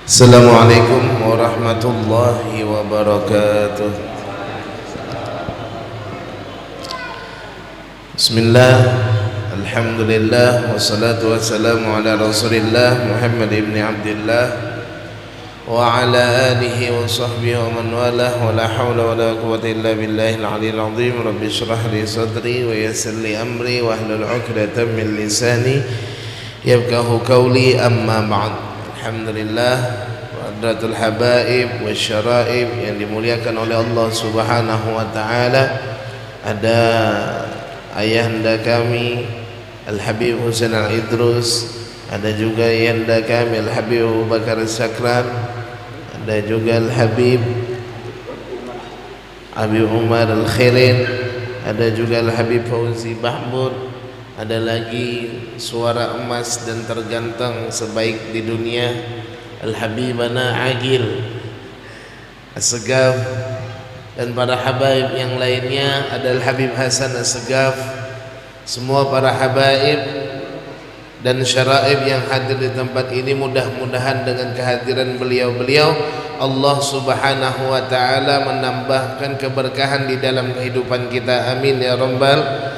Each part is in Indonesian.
Assalamualaikum warahmatullahi wabarakatuh. Bismillah, alhamdulillah, wassalatu wassalamu ala rasulillah Muhammad ibn Abdillah wa ala alihi wa sahbihi wa man walah, wa la hawla wa la quwwata illa billahil aliyyil azim. Rabbi shrah li sadri wa yassir li amri wa hlul 'uqdatam min lisani yafqahu qawli, amma ba'd. Alhamdulillah, wadratul habaib wasyara'ib yang dimuliakan oleh Allah Subhanahu wa taala. Ada ayahanda kami Al-Habib Husain Al-Idrus, ada juga ayahanda kami Al-Habib Abu Bakar Al-Sakran, ada juga Al-Habib Habib Umar Al-Khirin, ada juga Al-Habib Fauzi Bahmud, ada lagi suara emas dan terganteng sebaik di dunia Al-Habibana Agil As-Segaf, dan para habaib yang lainnya ada Al-Habib Hasan As-Segaf. Semua para habaib dan syaraib yang hadir di tempat ini, mudah-mudahan dengan kehadiran beliau-beliau Allah Subhanahu wa taala menambahkan keberkahan di dalam kehidupan kita, amin ya rabbal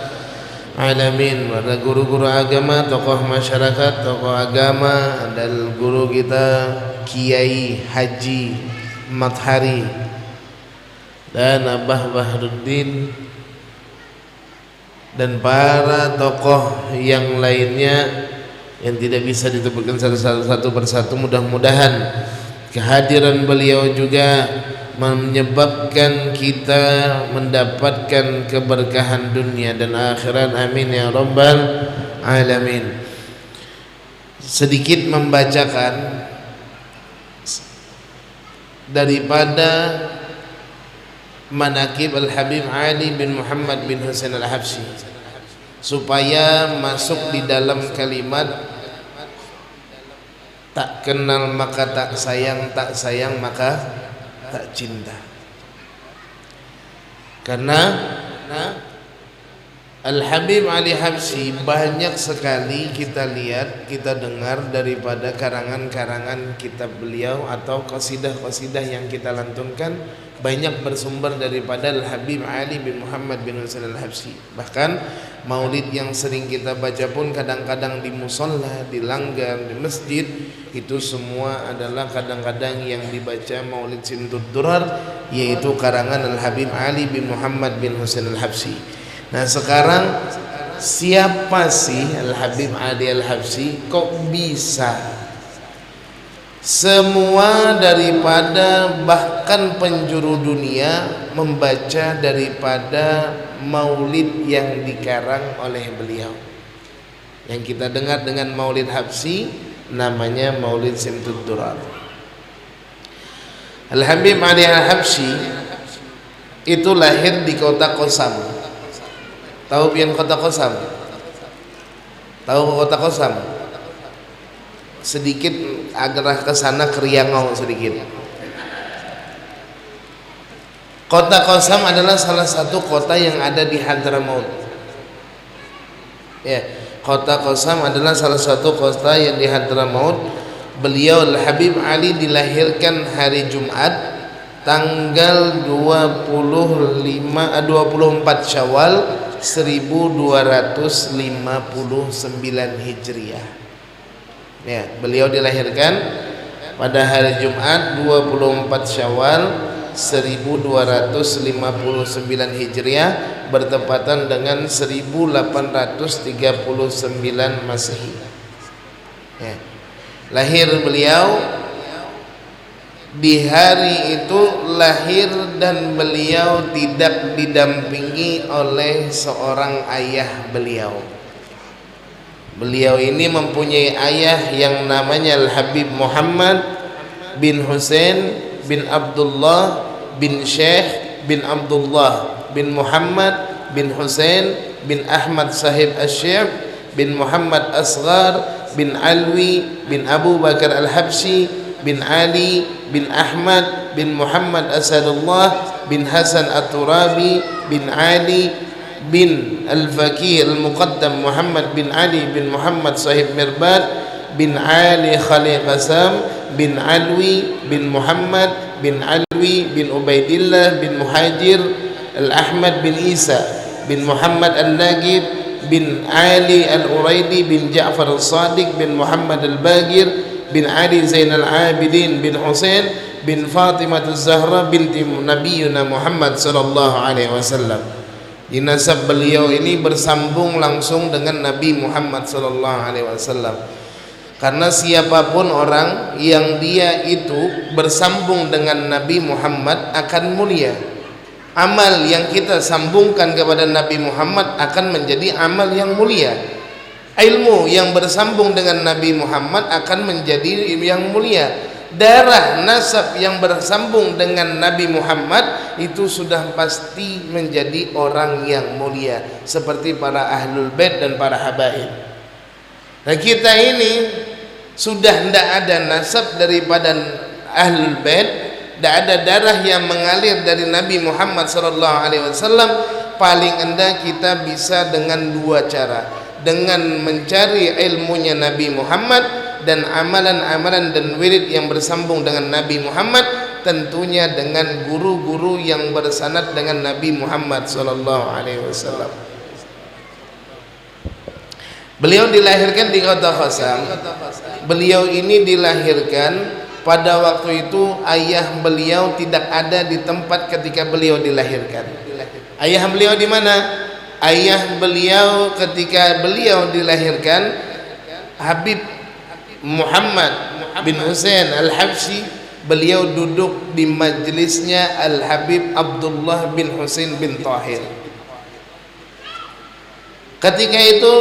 alamin. Ada guru-guru agama, tokoh masyarakat, tokoh agama, ada guru kita Kiai Haji Mathari dan Abah Bahruddin, dan para tokoh yang lainnya yang tidak bisa disebutkan satu persatu. Mudah-mudahan kehadiran beliau juga menyebabkan kita mendapatkan keberkahan dunia dan akhirat, amin ya rabbal alamin. Sedikit membacakan daripada manaqib Al-Habib Ali bin Muhammad bin Husain Al-Habsyi supaya masuk di dalam kalimat tak kenal maka tak sayang, tak sayang maka tak cinta. Karena Al-Habib Ali Habsyi banyak sekali kita lihat, kita dengar daripada karangan-karangan kitab beliau atau qasidah-qasidah yang kita lantunkan, banyak bersumber daripada Al-Habib Ali bin Muhammad bin Husain Al-Habsyi. Bahkan maulid yang sering kita baca pun kadang-kadang di musalla, di langgar, di masjid, itu semua adalah kadang-kadang yang dibaca maulid Simtud Durar, yaitu karangan Al-Habib Ali bin Muhammad bin Husain Al-Habsyi. Nah sekarang siapa sih Al-Habib Ali Al-Habsyi? Kok bisa semua daripada bahkan penjuru dunia membaca daripada maulid yang dikarang oleh beliau? Yang kita dengar dengan maulid Habsyi namanya maulid Simtud Durar. Al-Habib Ali Al-Habsyi itu lahir di kota Qosam. Tahu pian kota Qosam? Tahu kota Qosam? Sedikit agak ke sana ke Riangau sedikit. Kota Qosam adalah salah satu kota yang ada di Hadramaut. Ya, kota Qosam adalah salah satu kota yang di Hadramaut. Beliau Al-Habib Ali dilahirkan hari Jumat tanggal 24 Syawal 1259 Hijriah. Ya, beliau dilahirkan pada hari Jumat 24 Syawal 1259 Hijriah bertepatan dengan 1839 Masehi. Ya. Lahir beliau di hari itu lahir dan beliau tidak didampingi oleh seorang ayah beliau. Beliau ini mempunyai ayah yang namanya Al-Habib Muhammad bin Husain bin Abdullah bin Syekh bin Abdullah bin Muhammad bin Husain bin Ahmad Sahib Asy-Syekh bin Muhammad Asghar bin Alwi bin Abu Bakar Al-Habsyi bin Ali bin Ahmad bin Muhammad Asadullah bin Hasan At-Turabi bin Ali bin Al-Fakih Al-Muqaddam Muhammad bin Ali bin Muhammad Sahib Mirbad bin Ali Khalil Qasam bin Alwi bin Muhammad bin Alwi bin Ubaidillah bin Muhajir Al-Ahmad bin Isa bin Muhammad Al-Nagib bin Ali Al-Uraidi bin Ja'far Al-Sadiq bin Muhammad Al-Bagir bin Ali Zain Al-Abidin bin Husain bin Fatimah Az-Zahra binti Nabiyuna Muhammad sallallahu alaihi wasallam. Di nasab beliau ini bersambung langsung dengan Nabi Muhammad sallallahu alaihi wasallam. Karena siapapun orang yang dia itu bersambung dengan Nabi Muhammad akan mulia. Amal yang kita sambungkan kepada Nabi Muhammad akan menjadi amal yang mulia. Ilmu yang bersambung dengan Nabi Muhammad akan menjadi yang mulia. Darah nasab yang bersambung dengan Nabi Muhammad itu sudah pasti menjadi orang yang mulia, seperti para ahlul bait dan para habaib. Nah, kita ini sudah tidak ada nasab daripada ahlul bait, tidak ada darah yang mengalir dari Nabi Muhammad SAW. Paling endah kita bisa dengan dua cara, dengan mencari ilmunya Nabi Muhammad dan amalan-amalan dan wirid yang bersambung dengan Nabi Muhammad, tentunya dengan guru-guru yang bersanad dengan Nabi Muhammad SAW. Beliau dilahirkan di kota Qasam. Beliau ini dilahirkan pada waktu itu ayah beliau tidak ada di tempat ketika beliau dilahirkan. Ayah beliau di mana? Ayah beliau ketika beliau dilahirkan, Habib Muhammad bin Husain Al-Habsyi, beliau duduk di majlisnya Al-Habib Abdullah bin Husain bin Tahir. Ketika itu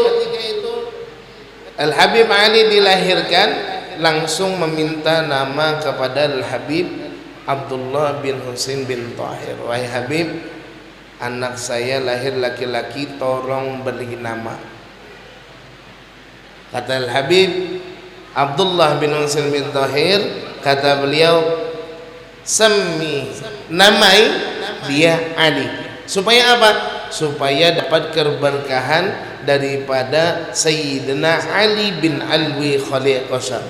Al-Habib Ali dilahirkan, langsung meminta nama kepada Al-Habib Abdullah bin Husain bin Tahir. Wahai Habib, anak saya lahir laki-laki, tolong beri nama. Kata Al-Habib Abdullah bin Husain bin Tahir, kata beliau, Sami, namai dia Ali. Supaya apa? Supaya dapat keberkahan daripada Sayyidina Ali bin Alwi Khalil Qasam,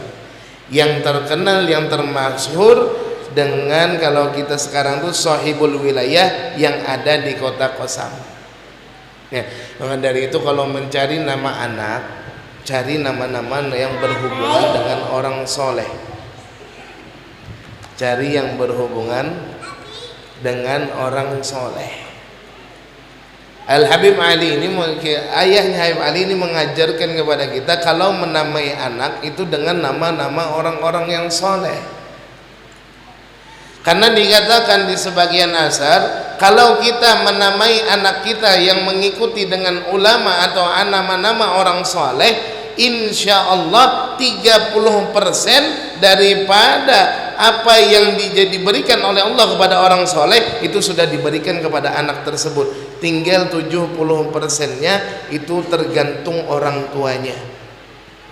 yang terkenal, yang termasyhur dengan, kalau kita sekarang tuh sahibul wilayah yang ada di kota Qasam. Ya, maka dari itu kalau mencari nama anak, cari nama-nama yang berhubungan dengan orang soleh. Cari yang berhubungan dengan orang soleh. Al-Habib Ali ini, ayahnya Habib Ali ini mengajarkan kepada kita kalau menamai anak itu dengan nama-nama orang-orang yang soleh. Karena dikatakan di sebagian asar, kalau kita menamai anak kita yang mengikuti dengan ulama atau nama-nama orang soleh, insya Allah 30% daripada apa yang diberikan oleh Allah kepada orang soleh itu sudah diberikan kepada anak tersebut. Tinggal 70%-nya itu tergantung orang tuanya.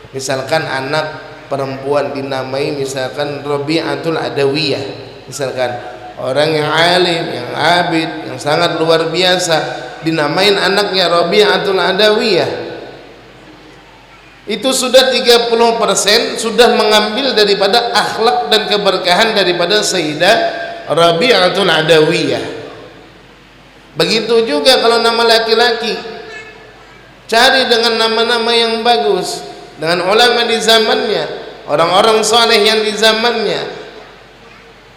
Misalkan anak perempuan dinamai misalkan Rabi'atul Adawiyah, misalkan orang yang alim, yang abid, yang sangat luar biasa, dinamain anaknya Rabi'atul Adawiyah, itu sudah 30% sudah mengambil daripada akhlak dan keberkahan daripada Sayyidah Rabi'atul Adawiyah. Begitu juga kalau nama laki-laki, cari dengan nama-nama yang bagus, dengan ulama di zamannya, orang-orang soleh yang di zamannya.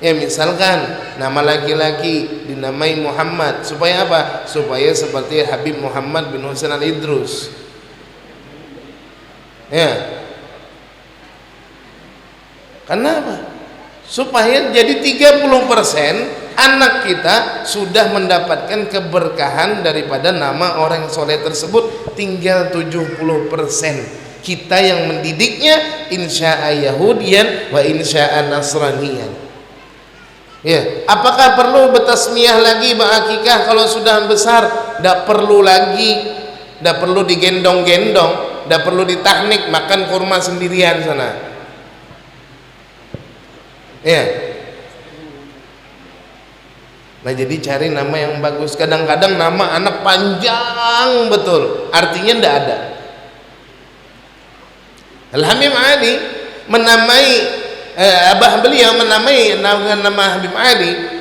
Ya, misalkan nama laki-laki dinamai Muhammad, supaya apa? Supaya seperti Habib Muhammad bin Husain Al-Idrus. Ya, kenapa? Supaya jadi 30% anak kita sudah mendapatkan keberkahan daripada nama orang yang soleh tersebut. Tinggal 70% kita yang mendidiknya, insya'a Yahudian wa insya'a Nasranian. Ya, apakah perlu bertasmiyah lagi ba'akikah kalau sudah besar? Tidak perlu lagi, tidak perlu digendong-gendong, tidak perlu ditahnik, makan kurma sendirian sana. Ya. Nah, jadi cari nama yang bagus. Kadang-kadang nama anak panjang betul, artinya tidak ada. Al-Habib Ali menamai abah beliau menamai nama Habib Ali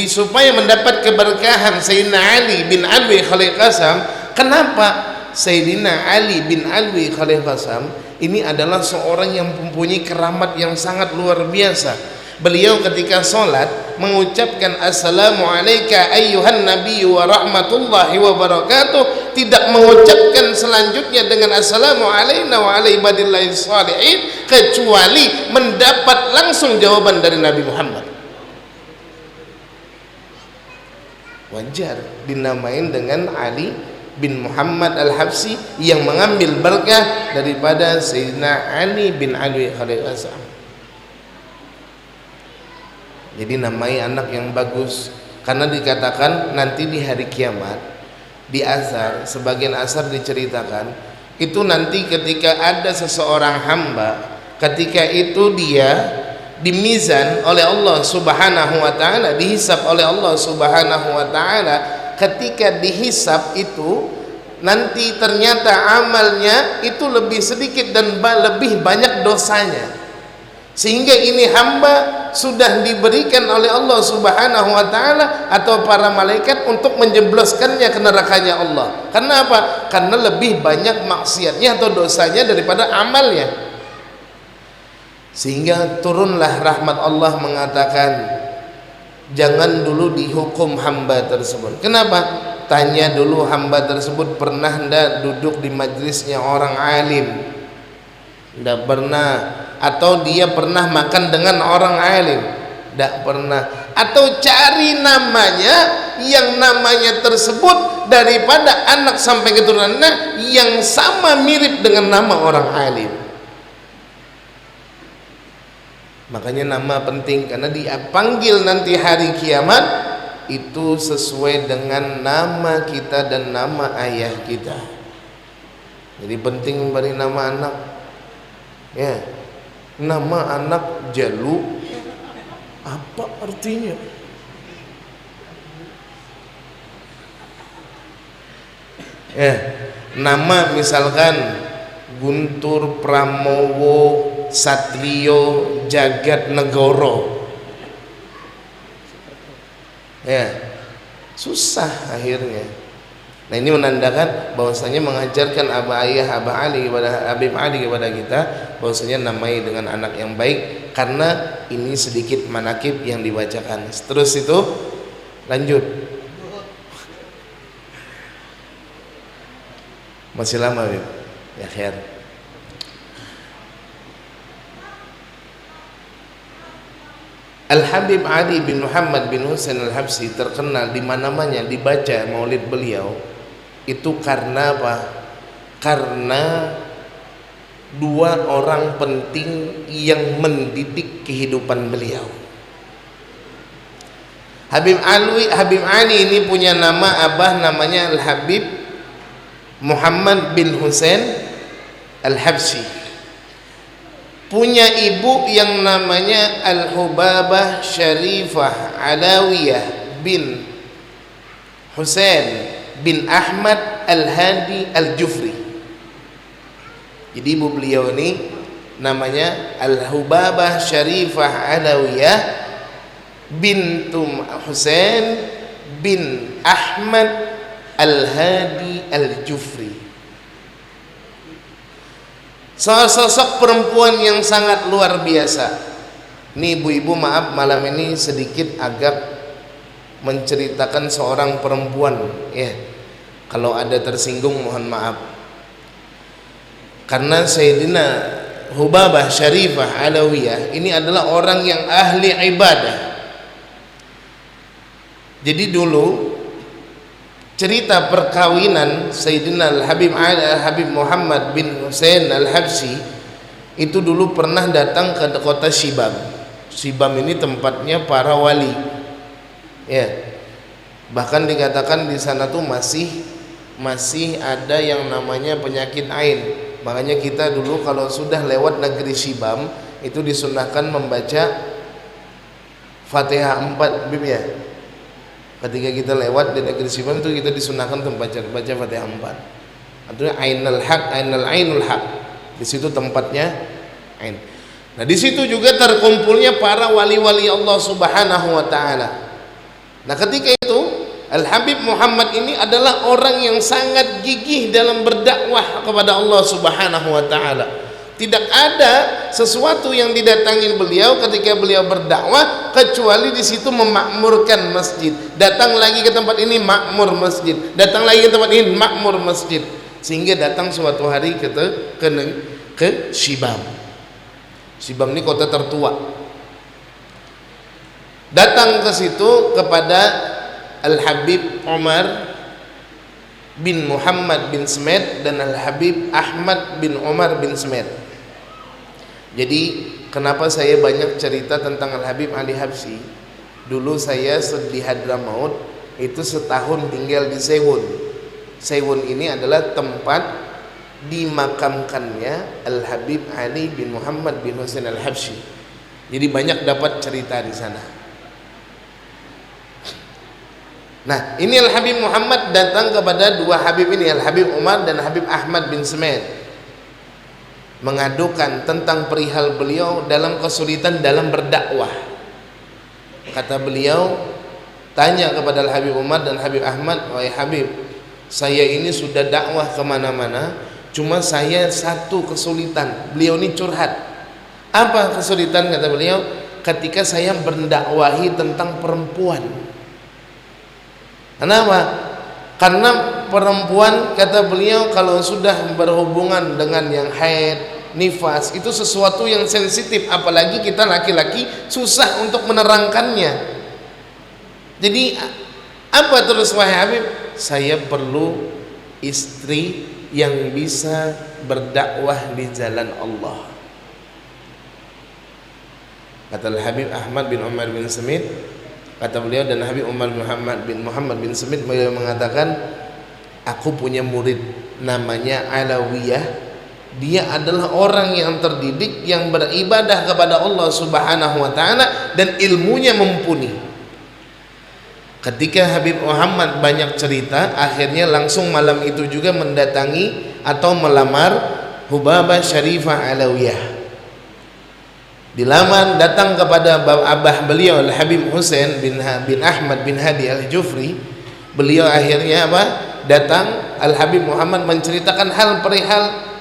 supaya mendapat keberkahan Sayyidina Ali bin Alwi Khalil Qasam. Kenapa? Sayyidina Ali bin Alwi Khalil Qasam ini adalah seorang yang mempunyai keramat yang sangat luar biasa. Beliau ketika sholat mengucapkan assalamu alayka ayyuhan nabiyyu wa rahmatullahi wa barakatuh, tidak mengucapkan selanjutnya dengan assalamu alayna wa ala ibadillahi shalihin, kecuali mendapat langsung jawaban dari Nabi Muhammad. Wajar dinamain dengan Ali bin Muhammad Al-Habsyi yang mengambil berkah daripada Sayyidina Ali bin Alwi Khalil Qasam. Jadi namai anak yang bagus, karena dikatakan nanti di hari kiamat di Azhar, sebagian Azhar diceritakan itu nanti ketika ada seseorang hamba, ketika itu dia dimizan oleh Allah Subhanahu wa taala, dihisab oleh Allah Subhanahu wa taala, ketika dihisab itu nanti ternyata amalnya itu lebih sedikit dan lebih banyak dosanya, sehingga ini hamba sudah diberikan oleh Allah Subhanahu wa taala atau para malaikat untuk menjebloskannya ke nerakanya Allah. Karena apa? Karena lebih banyak maksiatnya atau dosanya daripada amalnya. Sehingga turunlah rahmat Allah mengatakan jangan dulu dihukum hamba tersebut. Kenapa? Tanya dulu hamba tersebut pernah enggak duduk di majlisnya orang alim? Enggak pernah. Atau dia pernah makan dengan orang alim? Tidak pernah. Atau cari namanya yang namanya tersebut daripada anak sampai keturunannya yang sama mirip dengan nama orang alim. Makanya nama penting, karena dia panggil nanti hari kiamat itu sesuai dengan nama kita dan nama ayah kita. Jadi penting memberi nama anak. Ya. Nama anak Jalu apa artinya? Nama misalkan Guntur Pramowo Satrio Jagat Negoro, susah akhirnya. Nah ini menandakan bahwasanya mengajarkan Abah Ali kepada Habib Ali kepada kita bahwasanya namai dengan anak yang baik, karena ini sedikit manakib yang dibacakan. Terus itu lanjut. Masih lama Habib? Ya khair. Al-Habib Ali bin Muhammad bin Husain Al-Habsyi terkenal di mana-mana dibaca maulid beliau. Itu karena apa? Karena dua orang penting yang mendidik kehidupan beliau. Habib Ali ini punya nama abah, namanya Al-Habib Muhammad bin Husain Al-Habsyi. Punya ibu yang namanya Al-Hubabah Syarifah Alawiyah bin Husain bin Ahmad Al-Hadi Al-Jufri. Jadi ibu beliau ini namanya Al-Hubabah Syarifah Alawiyah bintum Husain bin Ahmad Al-Hadi Al-Jufri. Sosok perempuan yang sangat luar biasa. Ini ibu-ibu maaf malam ini sedikit agak menceritakan seorang perempuan, ya. Kalau ada tersinggung mohon maaf. Karena Sayyidina Hubabah Syarifah Alawiyah ini adalah orang yang ahli ibadah. Jadi dulu cerita perkawinan Sayyidina Habib Muhammad bin Husain Al-Habsyi itu dulu pernah datang ke kota Shibam. Shibam ini tempatnya para wali. Ya. Bahkan dikatakan di sana tuh masih ada yang namanya penyakit ain. Makanya kita dulu kalau sudah lewat negeri Shibam itu disunahkan membaca Fatihah 4 Bib ya. Ketika kita lewat di negeri Shibam itu kita disunahkan untuk baca Fatihah 4. Artinya ainul haq, ainul haq. Di situ tempatnya Ain. Nah, di situ juga terkumpulnya para wali-wali Allah Subhanahu wa taala. Nah, ketika itu Al-Habib Muhammad ini adalah orang yang sangat gigih dalam berdakwah kepada Allah Subhanahu wa taala. Tidak ada sesuatu yang didatangi beliau ketika beliau berdakwah kecuali di situ memakmurkan masjid. Datang lagi ke tempat ini makmur masjid. Datang lagi ke tempat ini makmur masjid. Sehingga datang suatu hari ke Shibam. Shibam ini kota tertua. Datang ke situ kepada Al-Habib Umar bin Muhammad bin Smed dan Al-Habib Ahmad bin Umar bin Smed. Jadi kenapa saya banyak cerita tentang Al-Habib Ali Habsyi? Dulu saya di Hadramaut itu setahun tinggal di Sewun. Sewun ini adalah tempat dimakamkannya Al-Habib Ali bin Muhammad bin Husain Al-Habsyi. Jadi banyak dapat cerita di sana. Nah, ini Al-Habib Muhammad datang kepada dua Habib ini, Al-Habib Umar dan Habib Ahmad bin Smed, mengadukan tentang perihal beliau dalam kesulitan dalam berdakwah. Kata beliau, tanya kepada Al-Habib Umar dan Habib Ahmad, wahai Habib, saya ini sudah dakwah kemana-mana, cuma saya satu kesulitan. Beliau ini curhat. Apa kesulitan? Kata beliau, ketika saya mendakwahi tentang perempuan. Kenapa? Karena perempuan, kata beliau, kalau sudah berhubungan dengan yang haid, nifas, itu sesuatu yang sensitif, apalagi kita laki-laki susah untuk menerangkannya. Jadi apa terus wahai Habib? Saya perlu istri yang bisa berdakwah di jalan Allah. Kata Habib Ahmad bin Umar bin Smed, kata beliau, dan Habib Umar bin Muhammad bin Smed, beliau mengatakan, aku punya murid namanya Alawiyah. Dia adalah orang yang terdidik, yang beribadah kepada Allah Subhanahu wa taala dan ilmunya mumpuni. Ketika Habib Muhammad banyak cerita, akhirnya langsung malam itu juga mendatangi atau melamar Hubabah Syarifah Alawiyah. Dilamar, datang kepada abah beliau Al-Habib Husain bin Ahmad bin Hadi Al-Jufri. Beliau akhirnya apa? Datang, Al-Habib Muhammad menceritakan hal perihal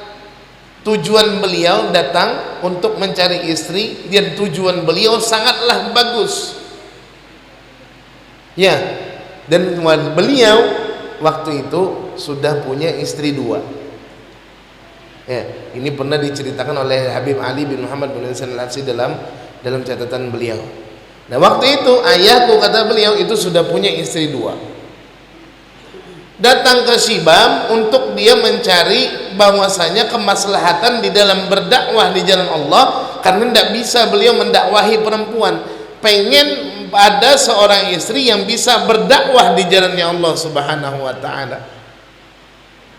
tujuan beliau datang untuk mencari istri, dan tujuan beliau sangatlah bagus. Ya, dan beliau waktu itu sudah punya istri dua. Ya, ini pernah diceritakan oleh Habib Ali bin Muhammad bin Husain Al-Habsyi dalam catatan beliau. Nah, waktu itu ayahku, kata beliau, itu sudah punya istri dua. Datang ke Shibam untuk dia mencari bahwasanya kemaslahatan di dalam berdakwah di jalan Allah, karena tidak bisa beliau mendakwahi perempuan. Pengen ada seorang istri yang bisa berdakwah di jalannya Allah Subhanahu wa taala.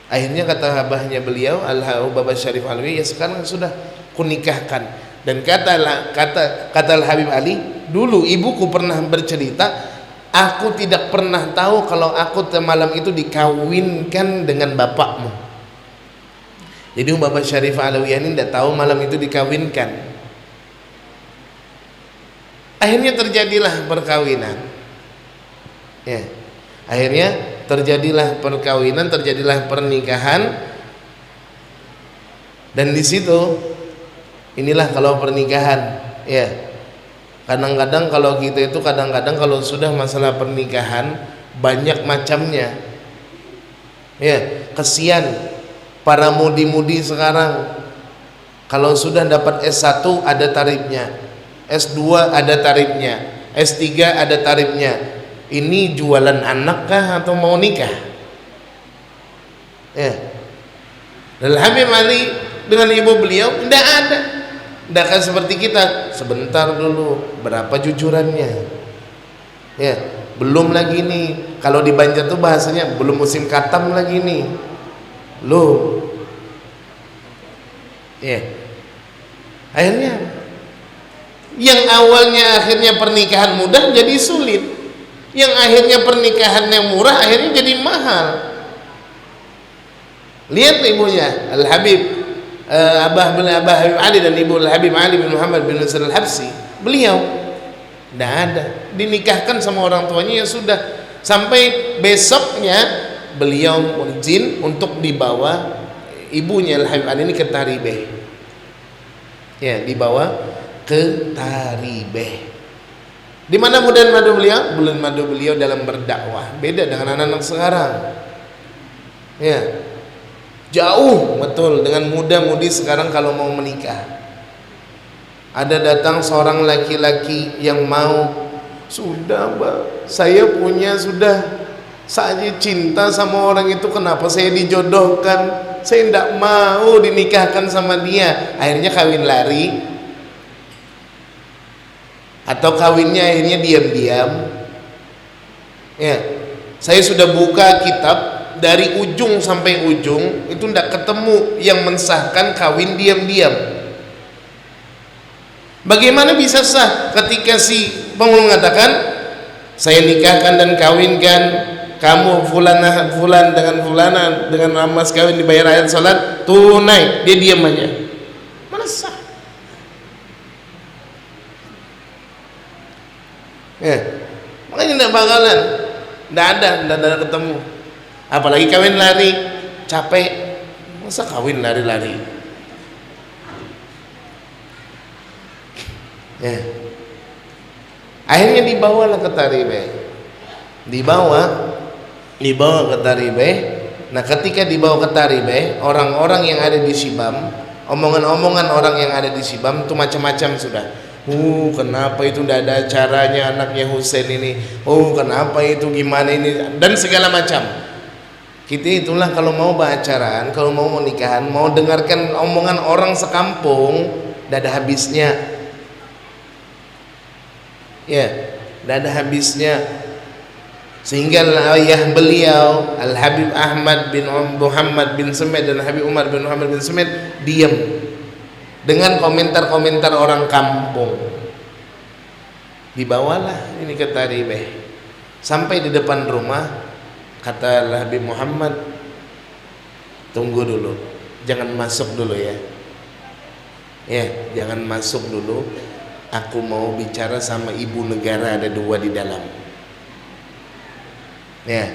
Akhirnya kata abahnya beliau, Al-Hubabah Syarif Alwi, ya sekarang sudah kunikahkan. Dan kata Al-Habib Ali, dulu ibuku pernah bercerita, aku tidak pernah tahu kalau aku malam itu dikawinkan dengan bapakmu. Jadi Hubabah Syarif Alwi ini tidak tahu malam itu dikawinkan. Akhirnya terjadilah perkawinan. Ya, akhirnya terjadilah perkawinan, terjadilah pernikahan. Dan di situ inilah kalau pernikahan, ya, kadang-kadang kalau kita itu kadang-kadang kalau sudah masalah pernikahan banyak macamnya. Ya, kesian para mudi-mudi sekarang. Kalau sudah dapat S1 ada tarifnya, S2 ada tarifnya, S3 ada tarifnya. Ini jualan anak kah atau mau nikah? Ya. Dan Habib Ali dengan ibu beliau tidak ada. Tidak akan seperti kita, sebentar dulu berapa jujurannya. Ya, belum lagi nih. Kalau di Banjar tuh bahasanya belum musim katam lagi nih. Loh. Ya. Akhirnya yang awalnya akhirnya pernikahan mudah jadi sulit. Yang akhirnya pernikahannya murah akhirnya jadi mahal. Lihat ibunya Al-Habib Abah Habib Ali dan Ibu Habib Ali bin Muhammad bin Husain Al-Habsyi, beliau tidak ada, dinikahkan sama orang tuanya, ya sudah. Sampai besoknya beliau izin untuk dibawa ibunya Al-Habib Ali ini ke Taribeh, ya, dibawa ke Taribeh. Di mana bulan madu beliau? Bulan madu beliau dalam berdakwah. Beda dengan anak-anak sekarang, ya, jauh betul dengan muda-mudi sekarang kalau mau menikah. Ada datang seorang laki-laki yang mau, sudah Mbak, saya punya, sudah, saya cinta sama orang itu, kenapa saya dijodohkan, saya tidak mau dinikahkan sama dia. Akhirnya kawin lari, atau kawinnya akhirnya diam-diam. Ya, saya sudah buka kitab dari ujung sampai ujung, itu tidak ketemu yang mensahkan kawin diam-diam. Bagaimana bisa sah ketika si penghulu mengatakan, saya nikahkan dan kawinkan kamu fulan dengan fulana dengan mas kawin dibayar ayat salat tunai, dia diam aja, mana sah? Ya, makanya tidak bakalan, tidak ada ketemu. Apalagi kawin lari, capek, masa kawin lari-lari? Ya. Akhirnya dibawalah ke Taribeh, dibawa ke Taribeh. Nah, ketika dibawa ke Taribeh, orang-orang yang ada di Sibam, omongan-omongan orang yang ada di Sibam itu macam-macam sudah. Kenapa itu tidak ada acaranya anaknya Husain ini? Kenapa itu gimana ini? Dan segala macam. Kita itulah kalau mau beracaraan, kalau mau nikahan, mau dengarkan omongan orang sekampung, tidak ada habisnya. Ya, tidak ada habisnya. Sehingga ayah beliau Al-Habib Ahmad bin Muhammad bin Sumed dan Habib Umar bin Muhammad bin Sumed diam dengan komentar-komentar orang kampung. Dibawalah ini ke Taribeh, sampai di depan rumah, kata Al-Habib Muhammad, tunggu dulu, jangan masuk dulu ya, jangan masuk dulu, aku mau bicara sama ibu negara, ada dua di dalam. Ya,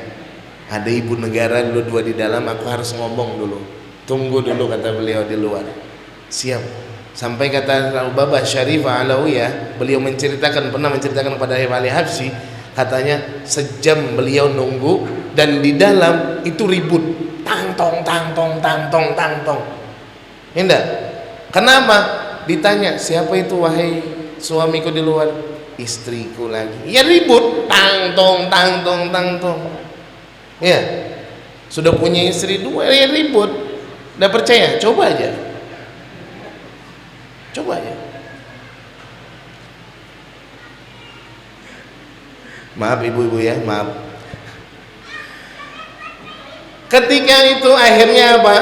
ada ibu negara dua di dalam, aku harus ngomong dulu, tunggu dulu, kata beliau di luar. Siap. Sampai kata Al-Babah Syarifah Alawiyah, beliau pernah menceritakan kepada Habib Ali Habsyi, katanya sejam beliau nunggu dan di dalam itu ribut, tang tong tang tong tang tong tang tong. Enggak. Kenapa? Ditanya, siapa itu wahai suamiku di luar? Istriku lagi. Ya ribut, tang tong tang tong tang tong. Ya, sudah punya istri dua, ya ribut. Udah percaya? Coba aja. Maaf ibu-ibu ya, maaf. Ketika itu akhirnya apa?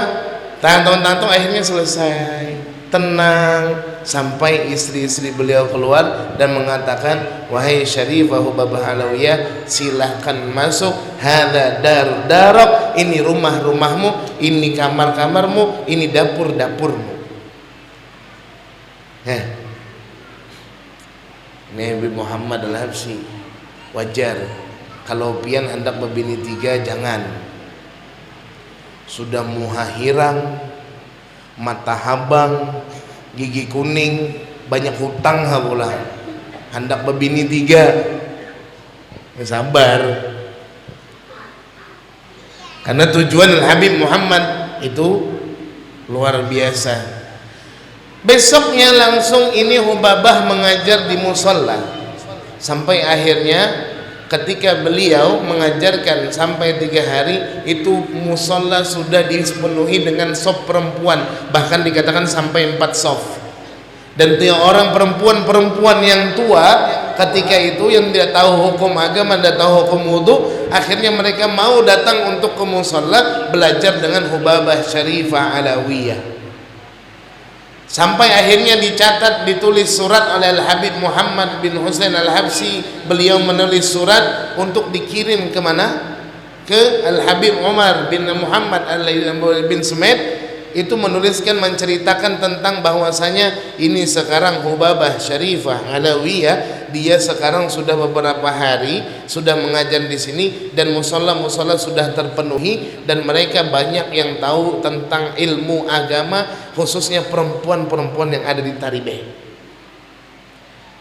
Tantong-tantong akhirnya selesai, tenang, sampai istri-istri beliau keluar dan mengatakan, wahai Syarifah Babah Alawiyah, silahkan masuk, hada darok, ini rumah-rumahmu, ini kamar-kamarmu, ini dapur-dapurmu. Ini Habib Muhammad Al-Habsyi, wajar kalau pian hendak berbini tiga, jangan. Sudah muha hirang, mata habang, gigi kuning, banyak hutang pula, hendak berbini tiga, sabar. Karena tujuan Habib Muhammad itu luar biasa. Besoknya langsung ini Hubabah mengajar di musola, sampai akhirnya ketika beliau mengajarkan sampai 3 hari itu musola sudah dipenuhi dengan sop perempuan, bahkan dikatakan sampai 4 sop. Dan tiap orang perempuan yang tua ketika itu yang tidak tahu hukum agama, tidak tahu hukum wudu, akhirnya mereka mau datang untuk ke musola belajar dengan Hubabah Syarifah Alawiyah. Sampai akhirnya dicatat, ditulis surat oleh Al-Habib Muhammad bin Husain Al-Habsyi. Beliau menulis surat untuk dikirim ke mana? Ke Al-Habib Umar bin Muhammad bin Sumed. itu menuliskan, menceritakan tentang bahwasanya ini sekarang Hubabah Syarifah Alawiyah, dia sekarang sudah beberapa hari sudah mengajar di sini dan musola-musola sudah terpenuhi dan mereka banyak yang tahu tentang ilmu agama, khususnya perempuan-perempuan yang ada di Taribeh.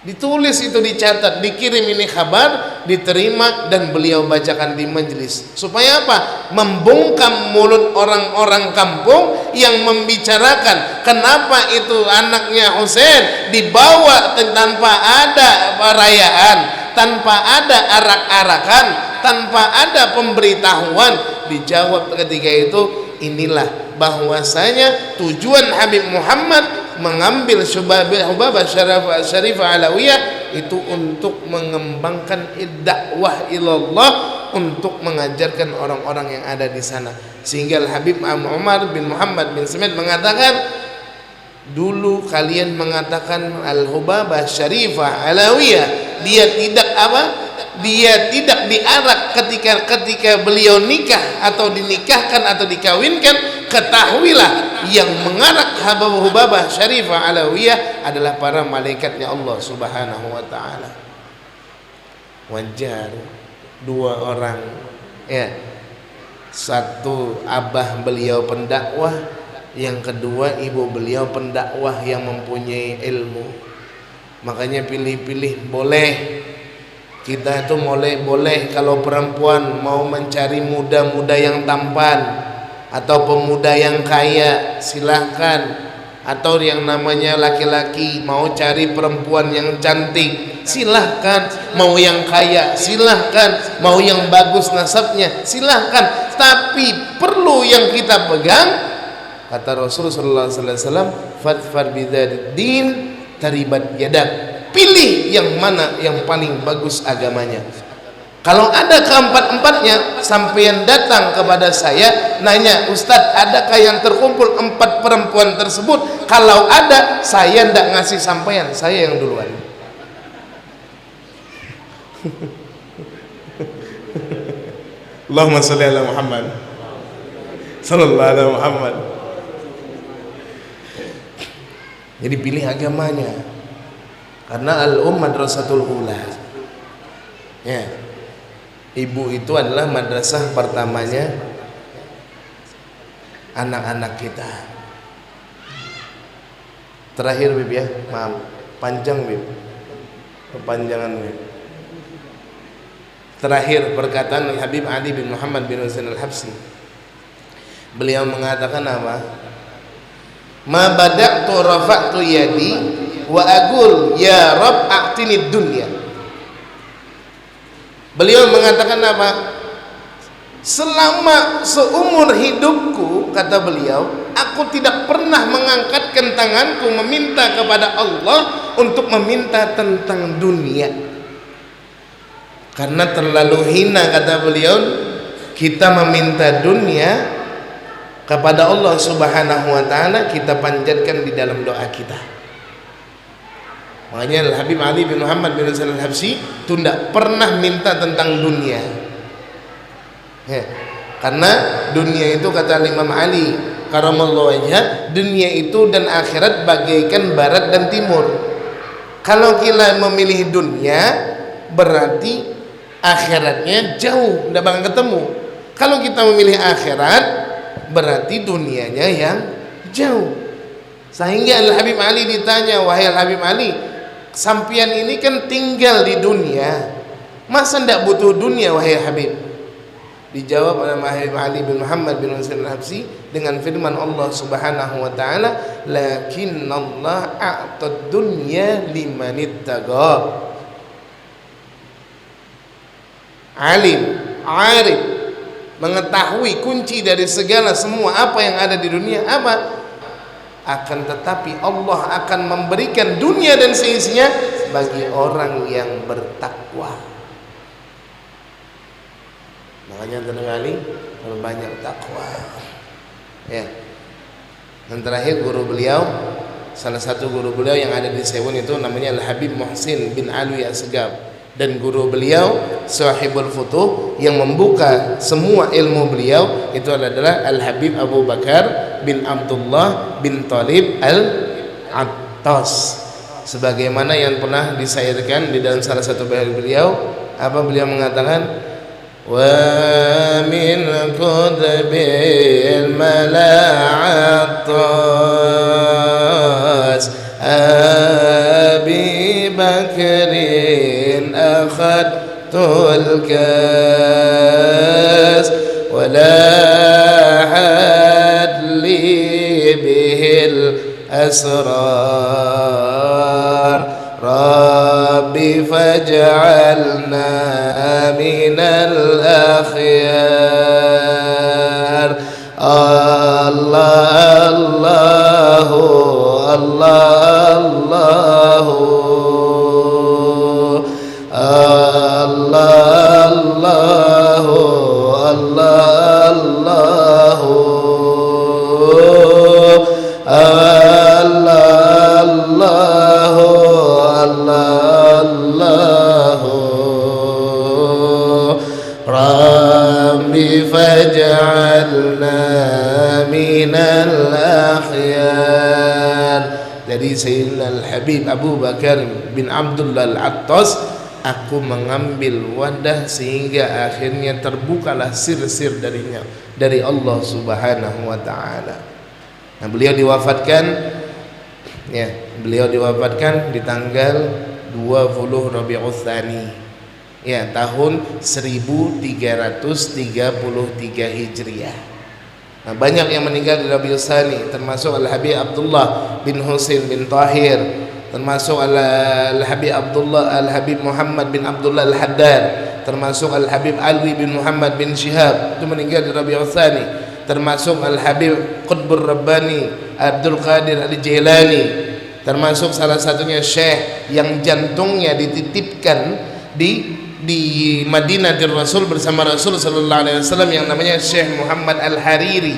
Ditulis itu, dicatat, dikirim ini kabar, diterima dan beliau bacakan di majelis. Supaya apa? Membungkam mulut orang-orang kampung yang membicarakan kenapa itu anaknya Husain dibawa tanpa ada perayaan, tanpa ada arak-arakan, tanpa ada pemberitahuan. Dijawab ketika itu, inilah bahwasanya tujuan Habib Muhammad mengambil Hubabah Syarifah Alawiyah itu untuk mengembangkan dakwah ilallah, untuk mengajarkan orang-orang yang ada di sana. Sehingga Habib Umar bin Muhammad bin Smith mengatakan, dulu kalian mengatakan Al-Hubabah Syarifah Alawiyah, dia tidak apa? Dia tidak diarak ketika beliau nikah atau dinikahkan atau dikawinkan. Ketahuilah yang mengarak Hubabah Syarifah Alawiyah adalah para malaikatnya Allah Subhanahu wa taala. Wajar dua orang, ya, satu abah beliau pendakwah, yang kedua ibu beliau pendakwah yang mempunyai ilmu. Makanya pilih-pilih boleh. Kita itu boleh kalau perempuan mau mencari muda-muda yang tampan atau pemuda yang kaya, silahkan. Atau yang namanya laki-laki mau cari perempuan yang cantik, silahkan. Mau yang kaya, silahkan. Mau yang bagus nasabnya, silahkan. Tapi perlu yang kita pegang, kata Rasulullah SAW, fadfar bidzatiddin taribat yadak. Pilih yang mana yang paling bagus agamanya. Kalau ada keempat-empatnya, sampeyan datang kepada saya nanya, Ustadz, adakah yang terkumpul 4 perempuan tersebut? Kalau ada, saya tidak ngasih sampeyan, saya yang duluan. Allahumma sholli ala Muhammad sallallahu alaihi Muhammad. Jadi pilih agamanya. Karena madrasatul ula, ya, ibu itu adalah madrasah pertamanya anak-anak kita. Terakhir Bib ya, maaf, panjang Bib, kepanjangan Bib. Terakhir perkataan Habib Ali bin Muhammad bin Husain al-Habsyi, beliau mengatakan apa? Ma bada'tu rafa'tu yadi wa aqul ya Rabb a'tini dunya. Beliau mengatakan apa? Selama seumur hidupku, kata beliau, aku tidak pernah mengangkatkan tanganku meminta kepada Allah untuk meminta tentang dunia. Karena terlalu hina, kata beliau, kita meminta dunia kepada Allah Subhanahu wa taala, kita panjatkan di dalam doa kita. Makanya Habib Ali bin Muhammad bin Husain al-Habsyi itu tidak pernah minta tentang dunia, ya. Karena dunia itu, kata Imam Ali karamallahu wajhah, dunia itu dan akhirat bagaikan barat dan timur. Kalau kita memilih dunia, berarti akhiratnya jauh, tidak bakal ketemu. Kalau kita memilih akhirat, berarti dunianya yang jauh. Sehingga Al-Habib Ali ditanya, wahai Al-Habib Ali, sampian ini kan tinggal di dunia, masa ndak butuh dunia wahai Habib? Dijawab oleh Habib Ali bin Muhammad bin Husain al-Habsyi dengan firman Allah Subhanahu wa taala, lakinnallaha a'tad dunya limanittaqa. Alim, arif, mengetahui kunci dari segala semua apa yang ada di dunia apa? Akan tetapi Allah akan memberikan dunia dan seisinya bagi orang yang bertakwa. Makanya kali perbanyak takwa, ya. Dan terakhir guru beliau, salah satu guru beliau yang ada di Sewon itu namanya Al-Habib Muhsin bin Alwi Asgab. dan guru beliau Sahibul Futuh yang membuka semua ilmu beliau itu adalah Al-Habib Abu Bakar bin Abdullah bin Talib Al-Attas, sebagaimana yang pernah disairkan di dalam salah satu bait beliau. Apa beliau mengatakan, wa min qudbil mala'attas Abi Bakrin akhadtul kas wala hadli bihil asrar Rabbi faj'alna minal akhyar. Allah Allahu Allah Allahu Allah Allahu Allah Allahu Allah Allahu Allahu Rabbi faj'alna minal akhyar. Dari Sayyidina Al-Habib Abu Bakar bin Abdullah Al-Attas, aku mengambil wadah sehingga akhirnya terbukalah sir-sir darinya dari Allah Subhanahu wa taala. Nah, beliau diwafatkan di tanggal 20 Rabiul Tsani ya tahun 1333 Hijriah. Nah, banyak yang meninggal di Rabiul Tsani, termasuk Al-Habib Abdullah bin Husain bin Tahir, termasuk Al-Habib Muhammad bin Abdullah Al-Haddad, termasuk Al-Habib Ali bin Muhammad bin Syihab, itu meninggal di Rabiul Tsani, termasuk Al-Habib Qutbur Rabbani Abdul Qadir Al-Jilani, termasuk salah satunya Syekh yang jantungnya dititipkan di Madinah Rasul bersama Rasul sallallahu alaihi wasallam yang namanya Syekh Muhammad Al-Hariri,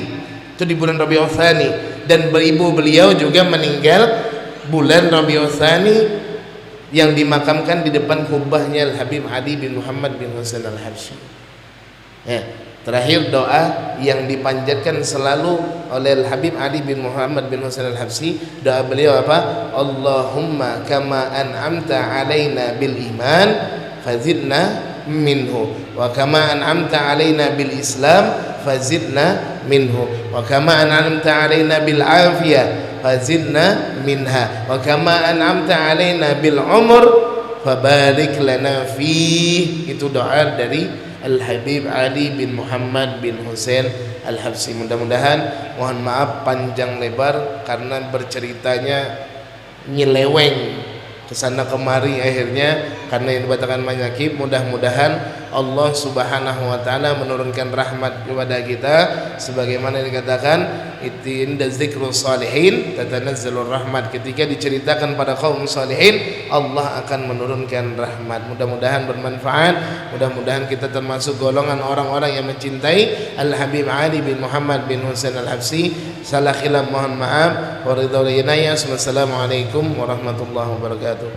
itu di bulan Rabiul Tsani, dan ibu beliau juga meninggal bulan Rabiul Tsani yang dimakamkan di depan kubahnya Al-Habib Ali bin Muhammad bin Husain Al-Habsyi. Ya, terakhir doa yang dipanjatkan selalu oleh Al-Habib Ali bin Muhammad bin Husain Al-Habsyi, doa beliau apa? Allahumma kama an'amta alaina bil iman fazidna minhu wa kama an'amta alaina bil islam fazidna minhu wa kama an'amta alaina bil afiyah fazidna minha wa kama an'amta alaina bil umur fabarik lana fih. Itu doa dari Al-Habib Ali bin Muhammad bin Husain Al-Habsyi. Mudah-mudahan, mohon maaf panjang lebar karena berceritanya nyeleweng kesana kemari akhirnya karena yang dikatakan penyakit. Mudah-mudahan Allah Subhanahu wa taala menurunkan rahmat kepada kita sebagaimana dikatakan inda zikrus salihin tatanazzalur rahmat, ketika diceritakan pada kaum salihin Allah akan menurunkan rahmat. Mudah-mudahan bermanfaat, mudah-mudahan kita termasuk golongan orang-orang yang mencintai Al-Habib Ali bin Muhammad bin Husain Al-Habsyi. Salah khilaf mohon maaf. Wassalamualaikum warahmatullahi wabarakatuh.